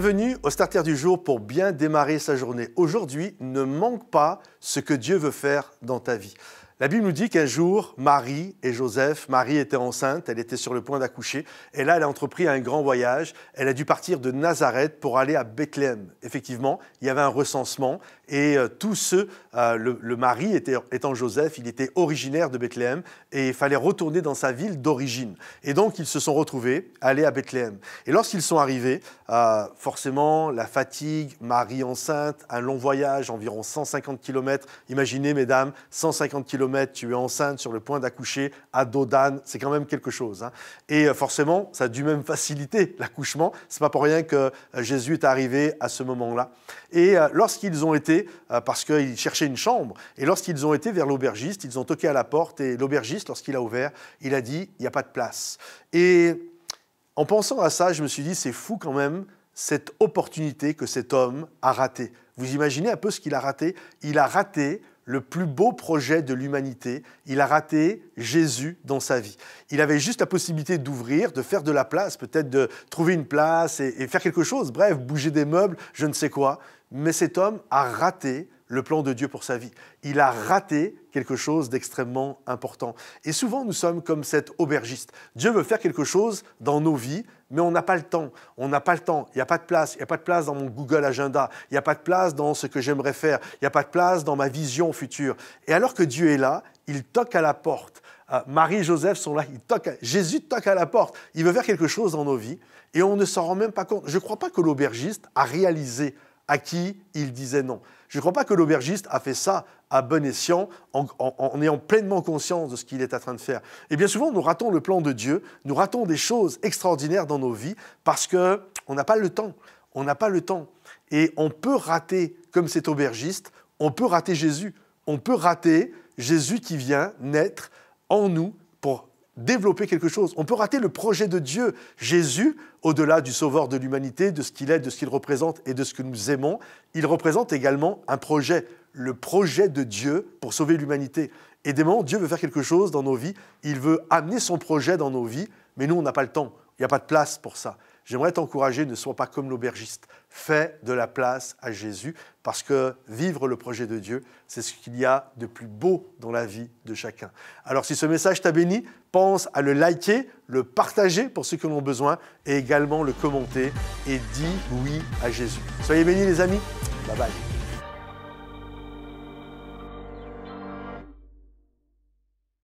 Bienvenue au Starter du jour pour bien démarrer sa journée. Aujourd'hui, ne manque pas ce que Dieu veut faire dans ta vie. La Bible nous dit qu'un jour, Marie et Joseph, Marie était enceinte, elle était sur le point d'accoucher, et là, elle a entrepris un grand voyage. Elle a dû partir de Nazareth pour aller à Bethléem. Effectivement, il y avait un recensement, et tous ceux, le mari étant Joseph, il était originaire de Bethléem, et il fallait retourner dans sa ville d'origine. Et donc, ils se sont retrouvés aller à Bethléem. Et lorsqu'ils sont arrivés, forcément, la fatigue, Marie enceinte, un long voyage, environ 150 km. Imaginez, mesdames, 150 km, tu es enceinte sur le point d'accoucher à dos d'âne, c'est quand même quelque chose. Hein. Et forcément, ça a dû même faciliter l'accouchement. Ce n'est pas pour rien que Jésus est arrivé à ce moment-là. Et lorsqu'ils ont été, parce qu'ils cherchaient une chambre, et lorsqu'ils ont été vers l'aubergiste, ils ont toqué à la porte, et l'aubergiste, lorsqu'il a ouvert, il a dit « il n'y a pas de place ». Et en pensant à ça, je me suis dit, c'est fou quand même, cette opportunité que cet homme a ratée. Vous imaginez un peu ce qu'il a raté? Il a raté le plus beau projet de l'humanité. Il a raté Jésus dans sa vie. Il avait juste la possibilité d'ouvrir, de faire de la place, peut-être de trouver une place et faire quelque chose, bref, bouger des meubles, je ne sais quoi. Mais cet homme a raté le plan de Dieu pour sa vie. Il a raté quelque chose d'extrêmement important. Et souvent, nous sommes comme cet aubergiste. Dieu veut faire quelque chose dans nos vies, mais on n'a pas le temps. On n'a pas le temps. Il n'y a pas de place. Il n'y a pas de place dans mon Google Agenda. Il n'y a pas de place dans ce que j'aimerais faire. Il n'y a pas de place dans ma vision future. Et alors que Dieu est là, il toque à la porte. Marie et Joseph sont là. Jésus toque à la porte. Il veut faire quelque chose dans nos vies et on ne s'en rend même pas compte. Je ne crois pas que l'aubergiste a réalisé à qui il disait non. Je ne crois pas que l'aubergiste a fait ça à bon escient, en ayant pleinement conscience de ce qu'il est en train de faire. Et bien souvent, nous ratons le plan de Dieu, nous ratons des choses extraordinaires dans nos vies parce qu'on n'a pas le temps. On n'a pas le temps. Et on peut rater, comme cet aubergiste, on peut rater Jésus. On peut rater Jésus qui vient naître en nous pour développer quelque chose. On peut rater le projet de Dieu. Jésus, au-delà du sauveur de l'humanité, de ce qu'il est, de ce qu'il représente et de ce que nous aimons, il représente également un projet, le projet de Dieu pour sauver l'humanité. Et des moments, Dieu veut faire quelque chose dans nos vies, il veut amener son projet dans nos vies, mais nous, on n'a pas le temps, il n'y a pas de place pour ça. J'aimerais t'encourager, ne sois pas comme l'aubergiste. Fais de la place à Jésus parce que vivre le projet de Dieu, c'est ce qu'il y a de plus beau dans la vie de chacun. Alors si ce message t'a béni, pense à le liker, le partager pour ceux qui en ont besoin et également le commenter et dis oui à Jésus. Soyez bénis les amis. Bye bye.